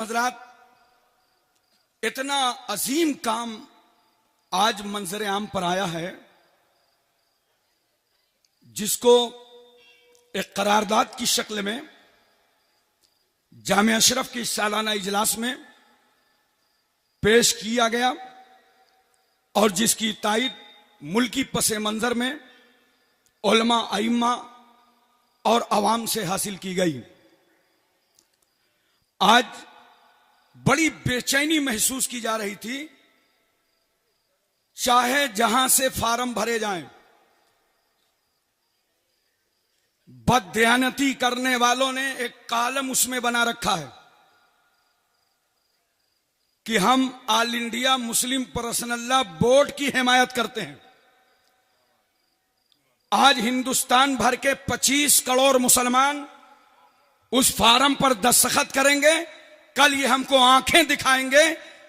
हजरात, इतना अजीम काम आज मंजर आम पर आया है जिसको एक करारदाद की शक्ल में जामिया अशरफ के सालाना इजलास में पेश किया गया और जिसकी तायद मुल्की पस मंजर में उलमा अइम्मा और अवाम से हासिल की गई। आज बड़ी बेचैनी महसूस की जा रही थी, चाहे जहां से फार्म भरे जाएं, बददयानती करने वालों ने एक कालम उसमें बना रखा है कि हम all India Muslim personal law board की हिमायत करते हैं। आज हिंदुस्तान भर के 25 करोड़ मुसलमान उस फार्म पर दस्तखत करेंगे। कल ये हमको आंखें दिखाएंगे,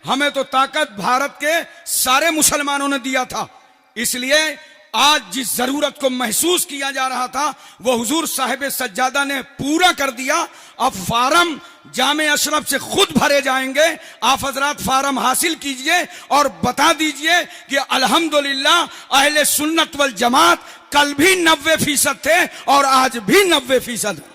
हमें तो ताकत भारत के सारे मुसलमानों ने दिया था। इसलिए आज जिस जरूरत को महसूस किया जा रहा था वो हुजूर साहिब सज्जादा ने पूरा कर दिया। अब फार्म जामिया अशरफ से खुद भरे जाएंगे। आप हजरात फार्म हासिल कीजिए और बता दीजिए कि अल्हम्दुलिल्लाह अहले सुन्नत वल जमात कल भी 90% थे और आज भी 90% है।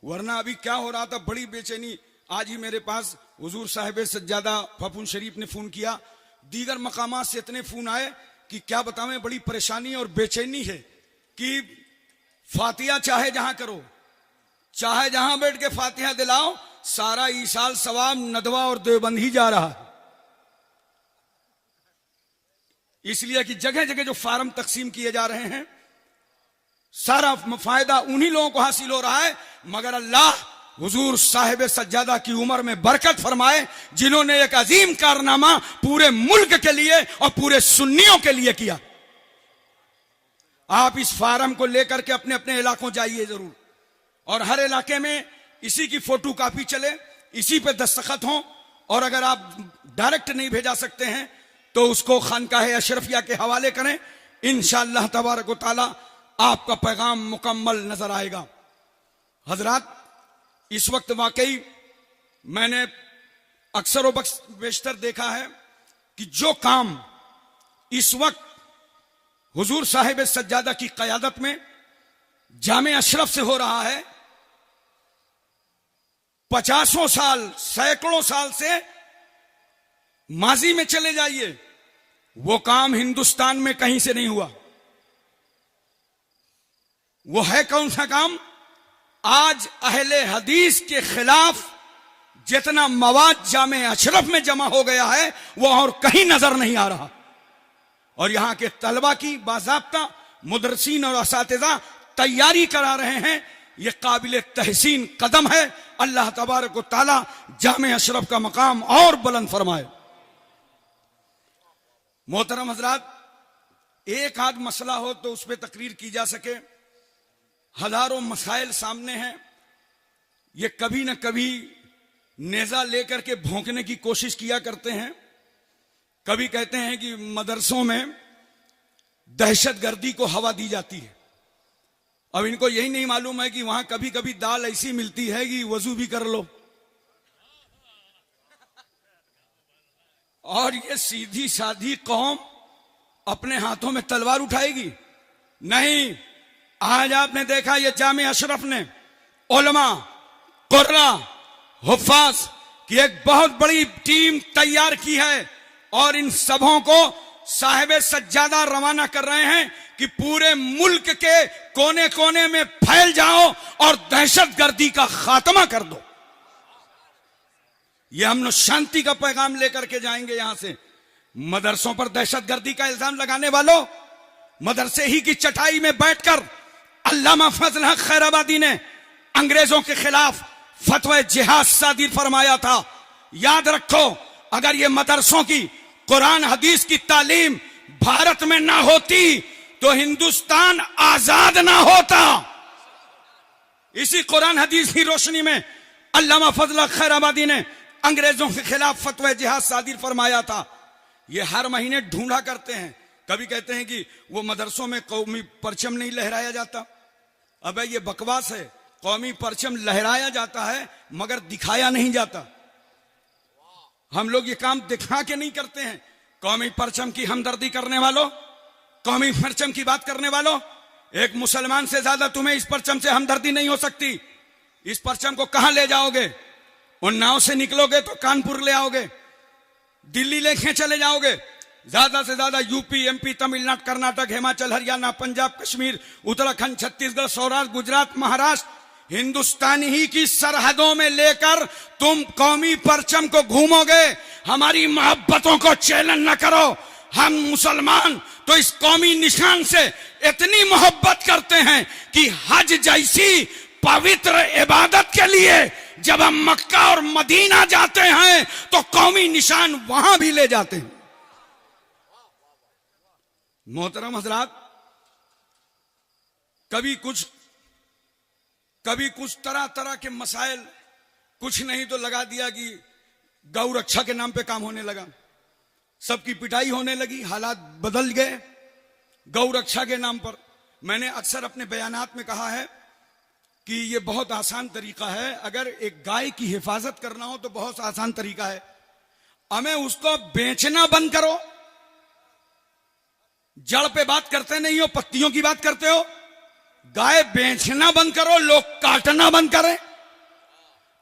वरना अभी क्या हो रहा था, बड़ी बेचैनी। आज ही मेरे पास हुजूर साहिब सज्जादा फपून शरीफ ने फोन किया, दीगर मकामात से इतने फोन आए कि क्या बतावें, बड़ी परेशानी और बेचैनी है कि फातिहा चाहे जहां करो, चाहे जहां बैठ के फातिहा दिलाओ, सारा ईसाल सवाब नदवा और देवबंद ही जा रहा है। इसलिए कि जगह जगह जो फार्म तकसीम किए जा रहे हैं, सारा फायदा उन्हीं लोगों को हासिल हो रहा है। मगर अल्लाह हुजूर साहिब सज्जादा की उम्र में बरकत फरमाए, जिन्होंने एक अजीम कारनामा पूरे मुल्क के लिए और पूरे सुन्नियों के लिए किया। आप इस फार्म को लेकर के अपने अपने इलाकों जाइए जरूर, और हर इलाके में इसी की फोटो कापी चले, इसी पे दस्तखत हों। और अगर आप डायरेक्ट नहीं भेजा सकते हैं तो उसको खानकाह अशरफिया के हवाले करें। इंशाअल्लाह तबारक व तआला आपका पैगाम मुकम्मल नजर आएगा। हजरात, इस वक्त वाकई मैंने अक्सर व बेशतर देखा है कि जो काम इस वक्त हुजूर साहिब सज्जादा की क़यादत में जामिया अशरफ से हो रहा है, 50 साल सैकड़ों साल से माजी में चले जाइए, वो काम हिंदुस्तान में कहीं से नहीं हुआ। वो है कौन सा काम? आज अहले हदीस के खिलाफ जितना मवाद जामिया अशरफ में जमा हो गया है वो और कहीं नजर नहीं आ रहा। और यहां के तलबा की बाज़ाब्ता मुदर्रिसीन और असातिज़ा तैयारी करा रहे हैं। यह काबिल तहसीन कदम है। अल्लाह तबारक व तआला जामिया अशरफ का मकाम और बुलंद फरमाए। मोहतरम हजरात, एक आध मसला हो तो उस पर तकरीर की जा सके, हजारों मसाइल सामने हैं। ये कभी न कभी नेजा लेकर के भोंकने की कोशिश किया करते हैं। कभी कहते हैं कि मदरसों में दहशतगर्दी को हवा दी जाती है। अब इनको यही नहीं मालूम है कि वहां कभी कभी दाल ऐसी मिलती है कि वजू भी कर लो। और ये सीधी साधी कौम अपने हाथों में तलवार उठाएगी? नहीं। आज आपने देखा ये जामिया अशरफ ने उलमा, कुर्रा, हुफ्फाज की एक बहुत बड़ी टीम तैयार की है और इन सबों को साहिब सज्जादा रवाना कर रहे हैं कि पूरे मुल्क के कोने कोने में फैल जाओ और दहशतगर्दी का खात्मा कर दो। ये हम शांति का पैगाम लेकर के जाएंगे यहां से। मदरसों पर दहशतगर्दी का इल्जाम लगाने वालों, मदरसे ही की चटाई में बैठकर अल्लामा फजल हक खैराबादी ने अंग्रेजों के खिलाफ फतवा जिहाद सादिर फरमाया था। याद रखो, अगर ये मदरसों की कुरान हदीस की तालीम भारत में ना होती तो हिंदुस्तान आजाद ना होता। इसी कुरान हदीस की रोशनी में अल्लामा फजल हक खैराबादी ने अंग्रेजों के खिलाफ फतवा जिहाद सादिर फरमाया था। ये हर महीने ढूंढा करते हैं। कभी कहते हैं कि वो मदरसों में कौमी परचम नहीं लहराया जाता। अबे ये बकवास है। कौमी परचम लहराया जाता है मगर दिखाया नहीं जाता। हम लोग ये काम दिखा के नहीं करते हैं। कौमी परचम की हमदर्दी करने वालों, कौमी परचम की बात करने वालों, एक मुसलमान से ज्यादा तुम्हें इस परचम से हमदर्दी नहीं हो सकती। इस परचम को कहां ले जाओगे? उन्नाव से निकलोगे तो कानपुर ले आओगे, दिल्ली लेके चले जाओगे, ज्यादा से ज्यादा यूपी, एमपी, तमिलनाडु, कर्नाटक, हिमाचल, हरियाणा, पंजाब, कश्मीर, उत्तराखंड, छत्तीसगढ़, सौराष्ट्र, गुजरात, महाराष्ट्र, हिंदुस्तान ही की सरहदों में लेकर तुम कौमी परचम को घूमोगे। हमारी मोहब्बतों को चैलेंज न करो। हम मुसलमान तो इस कौमी निशान से इतनी मोहब्बत करते हैं कि हज जैसी पवित्र इबादत के लिए जब हम मक्का और मदीना जाते हैं तो कौमी निशान वहां भी ले जाते हैं। मोहतरम हजरात, कभी कुछ तरह तरह के मसाइल, कुछ नहीं तो लगा दिया कि गौ रक्षा के नाम पे काम होने लगा, सबकी पिटाई होने लगी, हालात बदल गए गौ रक्षा के नाम पर। मैंने अक्सर अपने बयानात में कहा है कि ये बहुत आसान तरीका है। अगर एक गाय की हिफाजत करना हो तो बहुत आसान तरीका है। हमें उसको बेचना बंद करो। जड़ पे बात करते नहीं हो, पत्तियों की बात करते हो। गाय बेचना बंद करो, लोग काटना बंद करें।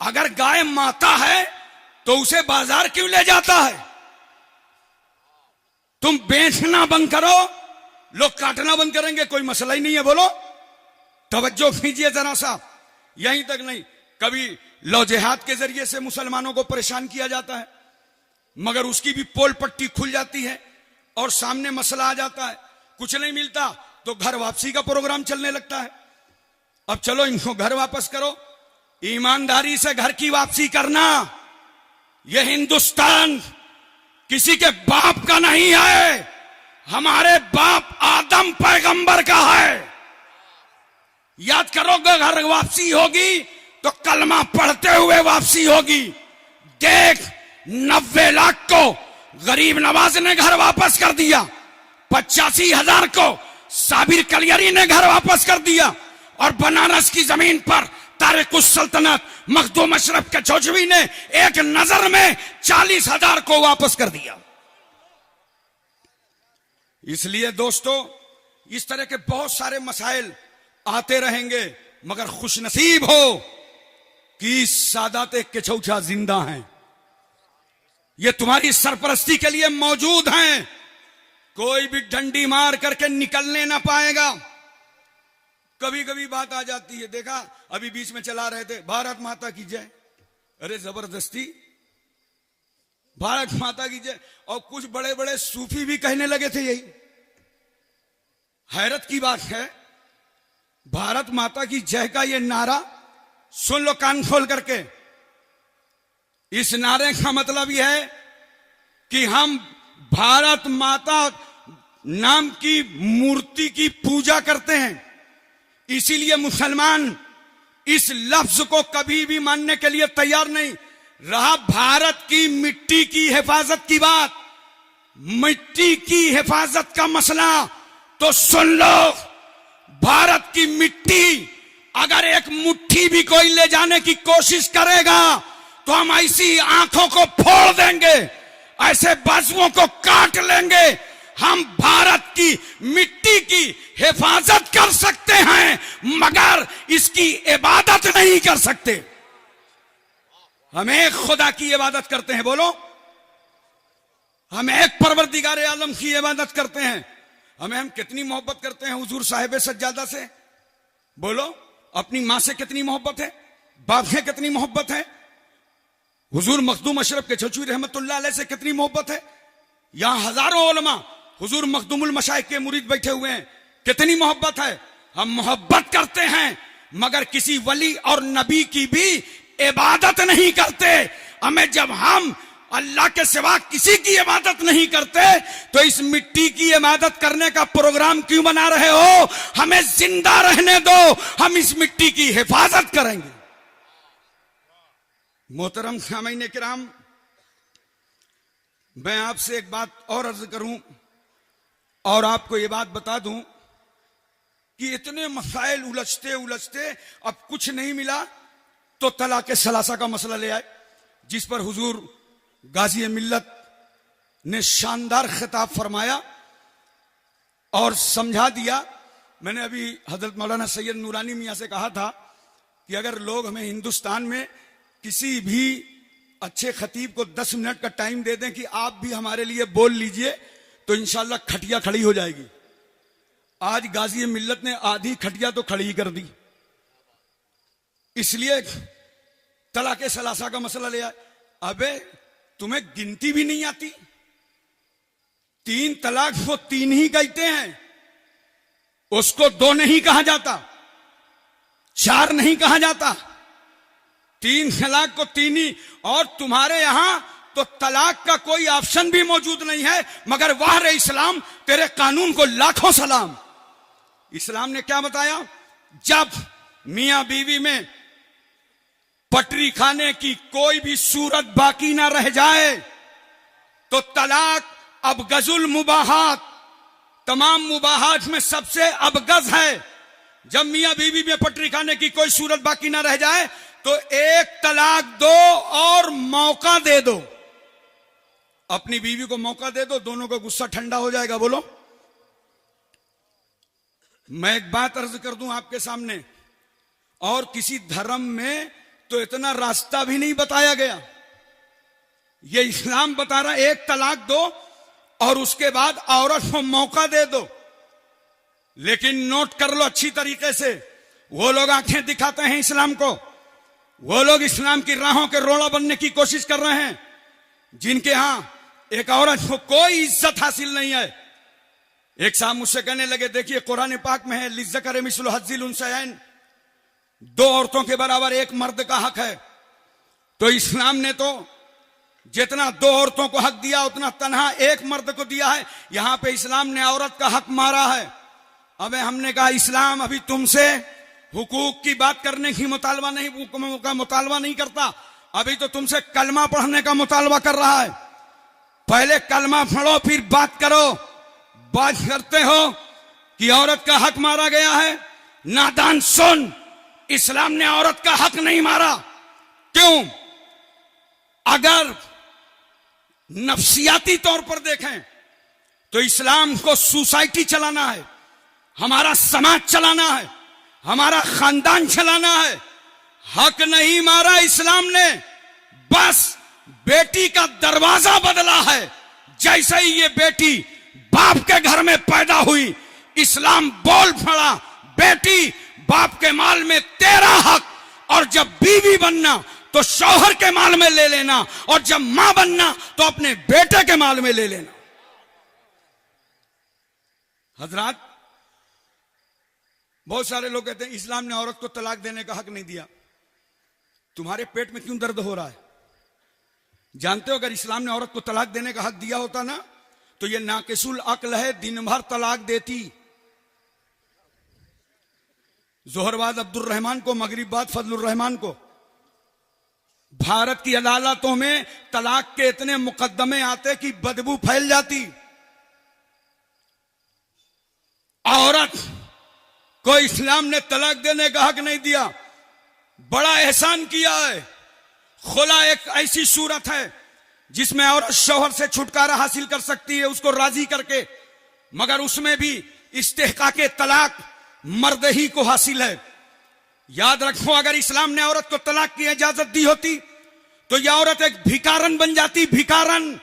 अगर गाय माता है तो उसे बाजार क्यों ले जाता है? तुम बेचना बंद करो, लोग काटना बंद करेंगे, कोई मसला ही नहीं है। बोलो, तवज्जो कीजिए जरा सा। यहीं तक नहीं, कभी लौ जिहाद के जरिए से मुसलमानों को परेशान किया जाता है, मगर उसकी भी पोल पट्टी खुल जाती है और सामने मसला आ जाता है। कुछ नहीं मिलता तो घर वापसी का प्रोग्राम चलने लगता है। अब चलो इनको घर वापस करो। ईमानदारी से घर की वापसी करना, यह हिंदुस्तान किसी के बाप का नहीं है। हमारे बाप आदम पैगंबर का है। याद करोगे, घर वापसी होगी तो कलमा पढ़ते हुए वापसी होगी। देख, 90 लाख को गरीब नवाज ने घर वापस कर दिया, 85,000 को साबिर कलियरी ने घर वापस कर दिया, और बनारस की जमीन पर तारिकुस सल्तनत मखदूम अशरफ के चौधरी ने एक नजर में 40,000 को वापस कर दिया। इसलिए दोस्तों, इस तरह के बहुत सारे मसाइल आते रहेंगे, मगर खुशनसीब हो कि सादाते केचौचा जिंदा हैं। ये तुम्हारी सरपरस्ती के लिए मौजूद हैं। कोई भी डंडी मार करके निकलने ना पाएगा। कभी कभी बात आ जाती है, देखा अभी बीच में चला रहे थे, भारत माता की जय। अरे जबरदस्ती भारत माता की जय, और कुछ बड़े बड़े सूफी भी कहने लगे थे यही। हैरत की बात है, भारत माता की जय का ये नारा सुन लो कान खोल करके। इस नारे का मतलब यह है कि हम भारत माता नाम की मूर्ति की पूजा करते हैं। इसीलिए मुसलमान इस लफ्ज को कभी भी मानने के लिए तैयार नहीं। रहा भारत की मिट्टी की हिफाजत की बात, मिट्टी की हिफाजत का मसला, तो सुन लो, भारत की मिट्टी अगर एक मुट्ठी भी कोई ले जाने की कोशिश करेगा तो हम ऐसी आंखों को फोड़ देंगे, ऐसे बाजुओं को काट लेंगे। हम भारत की मिट्टी की हिफाजत कर सकते हैं, मगर इसकी इबादत नहीं कर सकते। हम एक खुदा की इबादत करते हैं। बोलो, हम एक परवरदिगार आलम की इबादत करते हैं। हम कितनी मोहब्बत करते हैं हुजूर साहिब सज्जादा से। बोलो, अपनी मां से कितनी मोहब्बत है, बाप से कितनी मोहब्बत है, हुजूर मखदूम अशरफ के चचू रहमतुल्लाह अलैह से कितनी मोहब्बत है। यहां हजारों उलमा हुजूर मखदूमुल मशाइख के मुरीद बैठे हुए हैं, कितनी मोहब्बत है। हम मोहब्बत करते हैं, मगर किसी वली और नबी की भी इबादत नहीं करते। हमें जब हम अल्लाह के सिवा किसी की इबादत नहीं करते तो इस मिट्टी की इबादत करने का प्रोग्राम क्यों बना रहे हो? हमें जिंदा रहने दो, हम इस मिट्टी की हिफाजत करेंगे। मोहतरम सामीन किराम, मैं आपसे एक बात और अर्ज करूं और आपको ये बात बता दूं कि इतने मसाइल उलझते उलझते अब कुछ नहीं मिला तो तलाक सलासा का मसला ले आए, जिस पर हुजूर गाजी मिल्लत ने शानदार खिताब फरमाया और समझा दिया। मैंने अभी हजरत मौलाना सैयद नूरानी मियां से कहा था कि अगर लोग हमें हिंदुस्तान में किसी भी अच्छे खतीब को 10 मिनट का टाइम दे दें कि आप भी हमारे लिए बोल लीजिए, तो इंशाल्लाह खटिया खड़ी हो जाएगी। आज गाजी मिल्लत ने आधी खटिया तो खड़ी कर दी। इसलिए तलाक सलासा का मसला ले आए। अबे तुम्हें गिनती भी नहीं आती? 3 तलाक वो 3 ही कहते हैं, उसको 2 नहीं कहा जाता, 4 नहीं कहा जाता, 3 तलाक को 3 ही। और तुम्हारे यहां तो तलाक का कोई ऑप्शन भी मौजूद नहीं है। मगर वाह रे इस्लाम, तेरे कानून को लाखों सलाम। इस्लाम ने क्या बताया? जब मियां बीवी में पटरी खाने की कोई भी सूरत बाकी ना रह जाए तो तलाक अबगजुल मुबाहात, तमाम मुबाहात में सबसे अबगज है। जब मियां बीवी में पटरी खाने की कोई सूरत बाकी ना रह जाए तो 1 तलाक दो और मौका दे दो। अपनी बीवी को मौका दे दो, दोनों का गुस्सा ठंडा हो जाएगा। बोलो। मैं एक बात अर्ज कर दूं आपके सामने, और किसी धर्म में तो इतना रास्ता भी नहीं बताया गया। ये इस्लाम बता रहा है 1 तलाक दो और उसके बाद औरत को मौका दे दो। लेकिन नोट कर लो अच्छी तरीके से, वो लोग आंखें दिखाते हैं इस्लाम को, वो लोग इस्लाम की राहों के रोड़ा बनने की कोशिश कर रहे हैं, जिनके यहां एक औरत को कोई इज्जत हासिल नहीं है। एक साहब मुझसे कहने लगे, देखिए कुरान पाक में है लिज़्ज़कर मिस्लु हज़्ज़िल उन्सयैन, 2 औरतों के बराबर 1 मर्द का हक है। तो इस्लाम ने तो जितना 2 औरतों को हक दिया उतना तन्हा 1 मर्द को दिया है। यहां पे इस्लाम ने औरत का हक मारा है। अबे हमने कहा इस्लाम अभी तुमसे हुकूक की बात करने की मुतालबा नहीं, हुक्मों का मुतालबा नहीं करता, अभी तो तुमसे कलमा पढ़ने का मुतालबा कर रहा है। पहले कलमा पढ़ो फिर बात करो। बात करते हो कि औरत का हक मारा गया है। नादान सुन, इस्लाम ने औरत का हक नहीं मारा। क्यों? अगर नफ्सियाती तौर पर देखें तो इस्लाम को सोसाइटी चलाना है, हमारा समाज चलाना है, हमारा खानदान चलाना है। हक नहीं मारा इस्लाम ने, बस बेटी का दरवाजा बदला है। जैसे ही ये बेटी बाप के घर में पैदा हुई, इस्लाम बोल पड़ा, बेटी बाप के माल में तेरा हक, और जब बीवी बनना तो शौहर के माल में ले लेना, और जब मां बनना तो अपने बेटे के माल में ले लेना। हजरात, बहुत सारे लोग कहते हैं इस्लाम ने औरत को तलाक देने का हक नहीं दिया। तुम्हारे पेट में क्यों दर्द हो रहा है? जानते हो अगर इस्लाम ने औरत को तलाक देने का हक दिया होता ना तो ये नाकिसुल अक्ल है, दिन भर तलाक देती। जोहर बाद अब्दुल रहमान को, मगरिब बाद फजलुर रहमान को। भारत की अदालतों में तलाक के इतने मुकदमे आते कि बदबू फैल जाती। औरत को इस्लाम ने तलाक देने का हक नहीं दिया। बड़ा एहसान किया है। खुला एक ऐसी सूरत है जिसमें औरत शौहर से छुटकारा हासिल कर सकती है उसको राजी करके, मगर उसमें भी इस्तेहकाके तलाक मर्द ही को हासिल है। याद रखो, अगर इस्लाम ने औरत को तलाक की इजाजत दी होती तो यह औरत एक भिखारन बन जाती। भिखारन।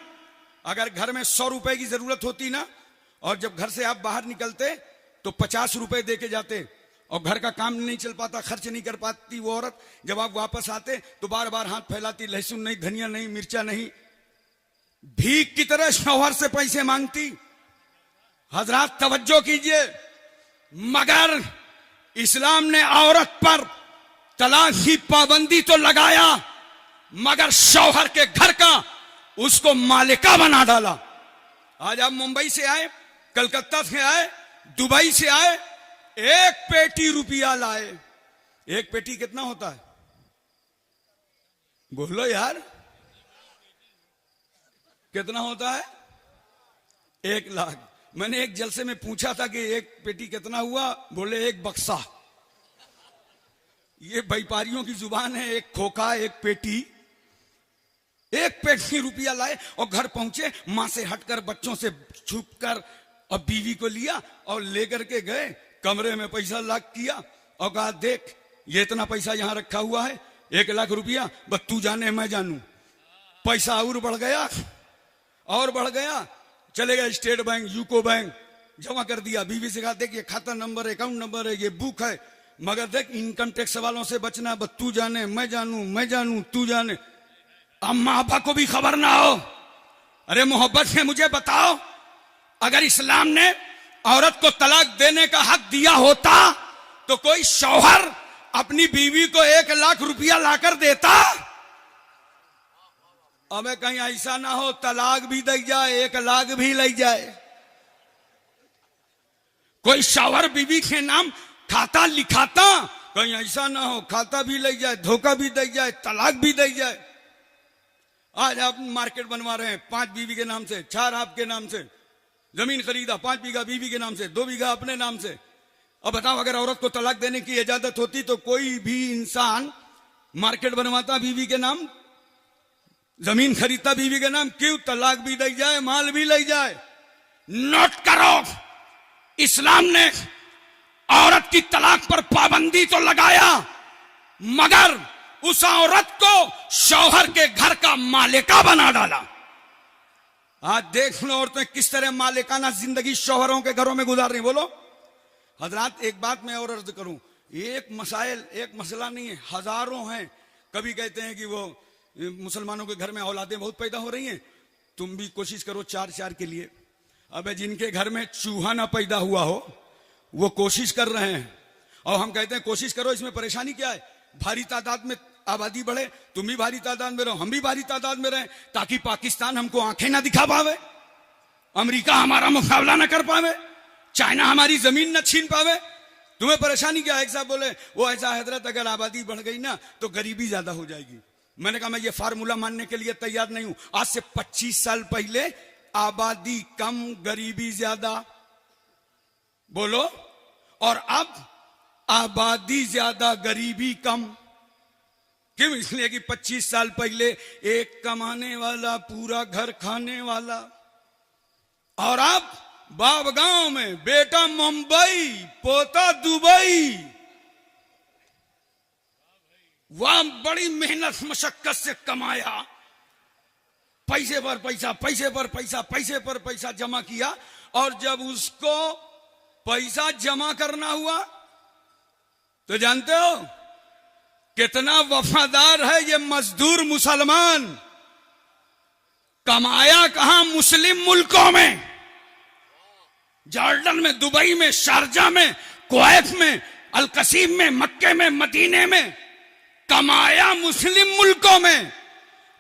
अगर घर में 100 रुपए की जरूरत होती ना, और जब घर से आप बाहर निकलते तो 50 रुपए दे के जाते, और घर का काम नहीं चल पाता, खर्च नहीं कर पाती वो औरत, जब आप वापस आते तो बार बार हाथ फैलाती, लहसुन नहीं, धनिया नहीं, मिर्चा नहीं, भीख की तरह शौहर से पैसे मांगती। हजरात तवज्जो कीजिए, मगर इस्लाम ने औरत पर तलाक की पाबंदी तो लगाया, मगर शौहर के घर का उसको मालिका बना डाला। आज आप मुंबई से आए, कलकत्ता से आए, दुबई से आए, 1 पेटी रुपया लाए। 1 पेटी कितना होता है? बोलो यार, कितना होता है? 1 लाख। मैंने एक जलसे में पूछा था कि एक पेटी कितना हुआ, बोले एक बक्सा। ये व्यापारियों की जुबान है, एक खोखा एक पेटी। एक पेटी रुपया लाए और घर पहुंचे, मां से हटकर बच्चों से छुपकर और बीवी को लिया और लेकर के गए कमरे में, पैसा लॉक किया और कहा देख ये इतना पैसा यहां रखा हुआ है, 1 लाख रुपया, बस तू जाने मैं जानू। पैसा और बढ़ गया और बढ़ गया, चले गए स्टेट बैंक यूको बैंक, जमा कर दिया। बीवी से कहा देख ये खाता नंबर है, अकाउंट नंबर है, ये बुक है, मगर देख इनकम टैक्स वालों से बचना, बस तू जाने मैं जानू, मैं जानू तू जाने। अम्मा अब्बा को भी खबर ना हो। अरे मोहब्बत से मुझे बताओ, अगर इस्लाम ने औरत को तलाक देने का हक दिया होता तो कोई शौहर अपनी बीवी को 1 लाख रुपया लाकर देता? अबे कहीं ऐसा ना हो तलाक भी दे जाए, 1 लाख भी ले जाए। कोई शौहर बीवी के नाम खाता लिखाता, कहीं ऐसा ना हो खाता भी ले जाए, धोखा भी दे जाए, तलाक भी दे जाए। आज आप मार्केट बनवा रहे हैं 5 बीवी के नाम से, 4 आपके नाम से, जमीन खरीदा 5 बीघा बीवी के नाम से, 2 बीघा अपने नाम से। अब बताओ अगर औरत को तलाक देने की इजाजत होती तो कोई भी इंसान मार्केट बनवाता बीवी के नाम, जमीन खरीदता बीवी के नाम? क्यों? तलाक भी दे जाए, माल भी ले जाए। नोट करो, इस्लाम ने औरत की तलाक पर पाबंदी तो लगाया, मगर उस औरत को शौहर के घर का मालिका बना डाला। आज देख लो औरतें किस तरह मालिकाना जिंदगी शौहरों के घरों में गुजार रही। बोलो हजरात, एक बात मैं और अर्ज करूं, एक मसला नहीं है, हजारों हैं। कभी कहते हैं कि वो मुसलमानों के घर में औलादें बहुत पैदा हो रही हैं, तुम भी कोशिश करो 4 के लिए। अबे जिनके घर में चूहा ना पैदा हुआ हो वो कोशिश कर रहे हैं, और हम कहते हैं कोशिश करो, इसमें परेशानी क्या है? भारी तादाद में आबादी बढ़े, तुम भी भारी तादाद में रहो, हम भी भारी तादाद में रहें, ताकि पाकिस्तान हमको आंखें ना दिखा पावे, अमेरिका हमारा मुकाबला ना कर पावे, चाइना हमारी जमीन न छीन पावे। तुम्हें परेशानी क्या है? एक साहब बोले वो ऐसा हजरत, अगर आबादी बढ़ गई ना तो गरीबी ज्यादा हो जाएगी। मैंने कहा मैं ये फार्मूला मानने के लिए तैयार नहीं हूं। आज से 25 साल पहले आबादी कम गरीबी ज्यादा, बोलो, और अब आबादी ज्यादा गरीबी कम। क्यों? इसलिए कि 25 साल पहले एक कमाने वाला पूरा घर खाने वाला, और अब बाप गांव में, बेटा मुंबई, पोता दुबई। वह बड़ी मेहनत मशक्कत से कमाया, पैसे पर पैसा, पैसे पर पैसा, पैसे पर पैसा जमा किया, और जब उसको पैसा जमा करना हुआ तो जानते हो कितना वफादार है ये मजदूर मुसलमान। कमाया कहां? मुस्लिम मुल्कों में, जॉर्डन में, दुबई में, शारजा में, कुवैत में, अलकसीम में, मक्के में, मदीने में। कमाया मुस्लिम मुल्कों में,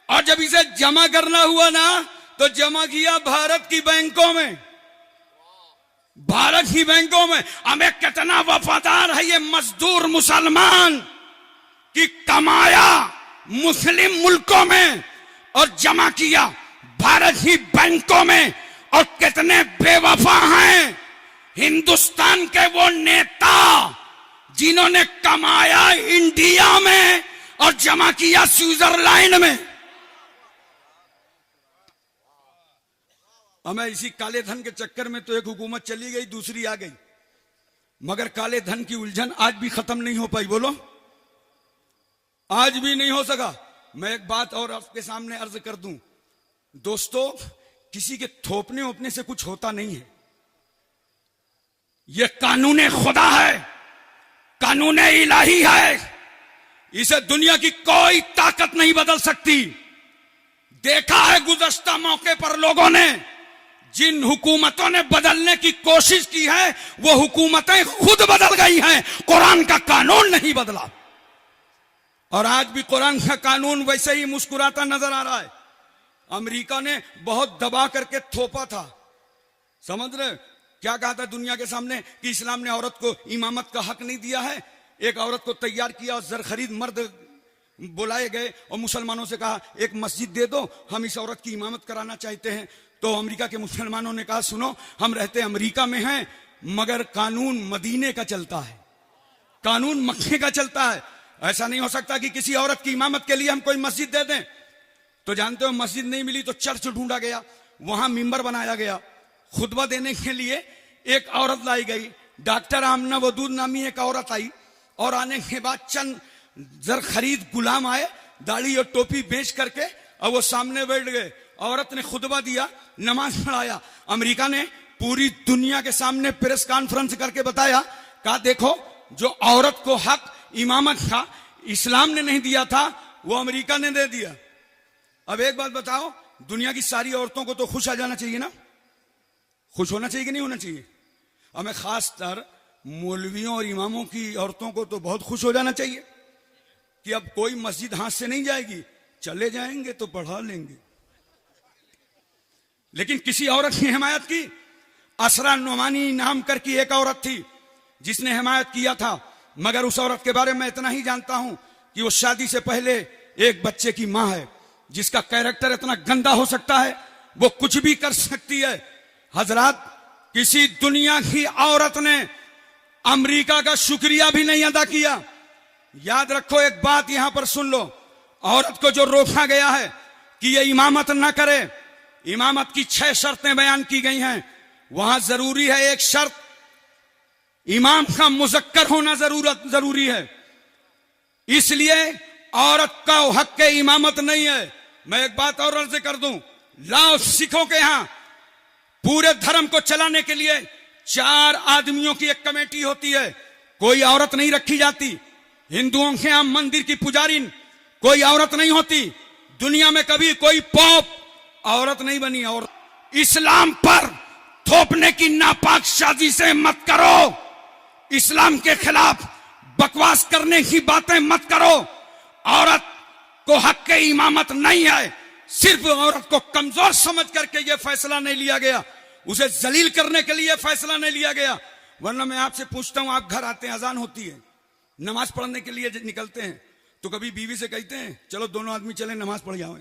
और जब इसे जमा करना हुआ ना तो जमा किया भारत की बैंकों में, भारत की बैंकों में। हमें कितना वफादार है ये मजदूर मुसलमान कि कमाया मुस्लिम मुल्कों में और जमा किया भारत की बैंकों में। और कितने बेवफा हैं हिंदुस्तान के वो नेता जिन्होंने कमाया इंडिया में और जमा किया स्विट्जरलैंड में। हमें इसी काले धन के चक्कर में तो एक हुकूमत चली गई, दूसरी आ गई, मगर काले धन की उलझन आज भी खत्म नहीं हो पाई। बोलो, आज भी नहीं हो सका। मैं एक बात और आपके सामने अर्ज कर दूं दोस्तों, किसी के थोपने ओपने से कुछ होता नहीं है। यह कानून खुदा है, कानून इलाही है, इसे दुनिया की कोई ताकत नहीं बदल सकती। देखा है गुज़श्ता मौके पर लोगों ने, जिन हुकूमतों ने बदलने की कोशिश की है वो हुकूमतें खुद बदल गई हैं, कुरान का कानून नहीं बदला। और आज भी कुरान का कानून वैसे ही मुस्कुराता नजर आ रहा है। अमेरिका ने बहुत दबा करके थोपा था, समझ रहे? क्या कहा था दुनिया के सामने कि इस्लाम ने औरत को इमामत का हक नहीं दिया है। एक औरत को तैयार किया और जरखरीद मर्द बुलाए गए और मुसलमानों से कहा एक मस्जिद दे दो, हम इस औरत की इमामत कराना चाहते हैं। तो अमेरिका के मुसलमानों ने कहा सुनो, हम रहते अमेरिका में हैं मगर कानून मदीने का चलता है, कानून मक्के का चलता है, ऐसा नहीं हो सकता कि किसी औरत की इमामत के लिए हम कोई मस्जिद दे दें। तो जानते हो मस्जिद नहीं मिली तो चर्च ढूंढा गया, वहां मिंबर बनाया गया, खुतबा देने के लिए एक औरत लाई गई, डॉक्टर आमना वदूद नामी एक औरत आई, और आने के बाद चंद जर खरीद गुलाम आए दाढ़ी और टोपी बेच करके, और वो सामने बैठ गए। औरत ने खुतबा दिया, नमाज पढ़ाया। अमेरिका ने पूरी दुनिया के सामने प्रेस कॉन्फ्रेंस करके बताया, कहा देखो जो औरत को हक इमामत का इस्लाम ने नहीं दिया था वो अमेरिका ने दे दिया। अब एक बात बताओ, दुनिया की सारी औरतों को तो खुश आ जाना चाहिए ना, खुश होना चाहिए कि नहीं होना चाहिए? हमें खासकर मौलवियों और इमामों की औरतों को तो बहुत खुश हो जाना चाहिए कि अब कोई मस्जिद हाथ से नहीं जाएगी, चले जाएंगे तो पढ़ा लेंगे। लेकिन किसी औरत की हिमायत की, असरा नोमानी नाम करके एक औरत थी जिसने हिमायत किया था, मगर उस औरत के बारे में इतना ही जानता हूं कि वो शादी से पहले एक बच्चे की मां है, जिसका कैरेक्टर इतना गंदा हो सकता है वो कुछ भी कर सकती है। हजरात, किसी दुनिया की औरत ने अमेरिका का शुक्रिया भी नहीं अदा किया। याद रखो, एक बात यहां पर सुन लो, औरत को जो रोका गया है कि ये इमामत ना करे, इमामत की 6 शर्तें बयान की गई हैं। वहां जरूरी है एक शर्त, इमाम का मुजक्कर होना जरूरी है, इसलिए औरत का हक के इमामत नहीं है। मैं एक बात और अर्ज कर दूं, लाओ सिखों के यहां पूरे धर्म को चलाने के लिए 4 आदमियों की एक कमेटी होती है, कोई औरत नहीं रखी जाती। हिंदुओं के यहां मंदिर की पुजारिन कोई औरत नहीं होती, दुनिया में कभी कोई पॉप औरत नहीं बनी। और इस्लाम पर थोपने की नापाक शादी से मत करो, इस्लाम के खिलाफ बकवास करने की बातें मत करो। औरत को हक के इमामत नहीं है, सिर्फ औरत को कमजोर समझ करके यह फैसला नहीं लिया गया, उसे जलील करने के लिए फैसला नहीं लिया गया। वरना मैं आपसे पूछता हूं, आप घर आते हैं, अजान होती है, नमाज पढ़ने के लिए निकलते हैं, तो कभी बीवी से कहते हैं चलो दोनों आदमी चले नमाज पढ़ जाओ?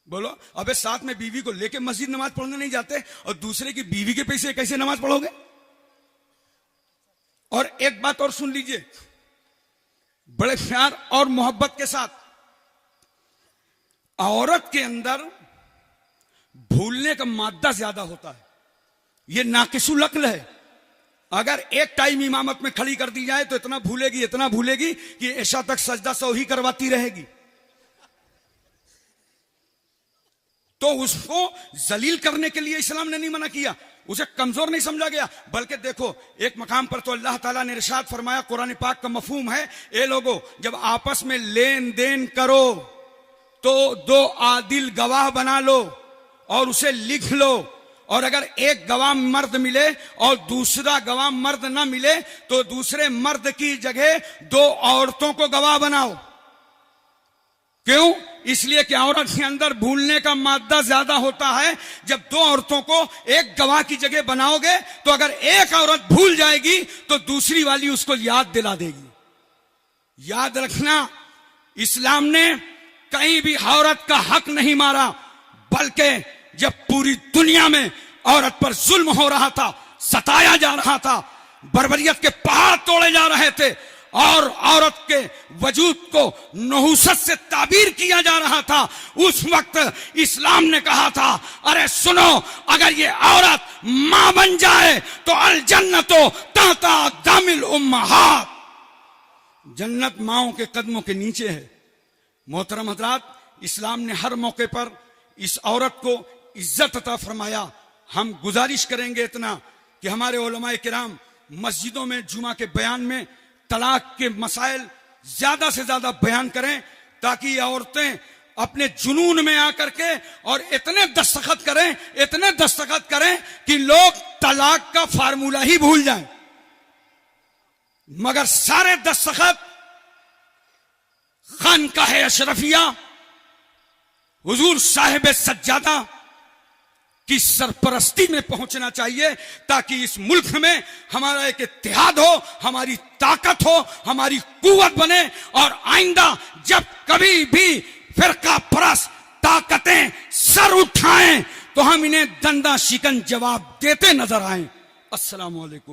बोलो, अबे साथ में बीवी को लेके मस्जिद नमाज पढ़ने नहीं जाते और दूसरे की बीवी के पैसे कैसे नमाज पढ़ोगे? और एक बात और सुन लीजिए, बड़े प्यार और मोहब्बत के साथ, औरत के अंदर भूलने का मादा ज्यादा होता है, यह नाकिसुल अक्ल है। अगर एक टाइम इमामत में खड़ी कर दी जाए तो इतना भूलेगी कि ऐशा तक सजदा सौ ही करवाती रहेगी। तो उसको जलील करने के लिए इस्लाम ने नहीं मना किया, उसे कमजोर नहीं समझा गया। बल्कि देखो, एक मकाम पर तो अल्लाह ताला ने इरशाद फरमाया, कुरान पाक का मफहूम है, ए लोगो जब आपस में लेन देन करो तो 2 आदिल गवाह बना लो और उसे लिख लो, और अगर एक गवाह मर्द मिले और दूसरा गवाह मर्द ना मिले तो दूसरे मर्द की जगह 2 औरतों को गवाह बनाओ। क्यों? इसलिए कि औरत के अंदर भूलने का मादा ज्यादा होता है। जब 2 औरतों को एक गवाह की जगह बनाओगे तो अगर एक औरत भूल जाएगी तो दूसरी वाली उसको याद दिला देगी। याद रखना, इस्लाम ने कहीं भी औरत का हक नहीं मारा, बल्कि जब पूरी दुनिया में औरत पर जुल्म हो रहा था, सताया जा रहा था, बर्बरियत के पहाड़ तोड़े जा रहे थे और औरत के वजूद को नहुसत से ताबीर किया जा रहा था, उस वक्त इस्लाम ने कहा था, अरे सुनो, अगर ये औरत मां बन जाए तो अल जन्नतो ताता दामिल उम्महात, जन्नत माओं के कदमों के नीचे है। मोहतरम हजरात, इस्लाम ने हर मौके पर इस औरत को इज्जत अता फरमाया। हम गुजारिश करेंगे इतना कि हमारे उलमाए किराम मस्जिदों में जुमा के बयान में तलाक के मसाइल ज्यादा से ज्यादा बयान करें, ताकि ये औरतें अपने जुनून में आकर के और इतने दस्तखत करें कि लोग तलाक का फार्मूला ही भूल जाएं। मगर सारे दस्तखत खानकाह अशरफिया, हुजूर साहिब सज्जादा की सरपरस्ती में पहुंचना चाहिए, ताकि इस मुल्क में हमारा एक इत्तेहाद हो, हमारी ताकत हो, हमारी कुव्वत बने। और आइंदा जब कभी भी फिरका परस्त ताकतें सर उठाएं तो हम इन्हें दंदा शिकन जवाब देते नजर आएं। अस्सलाम वालेकुम।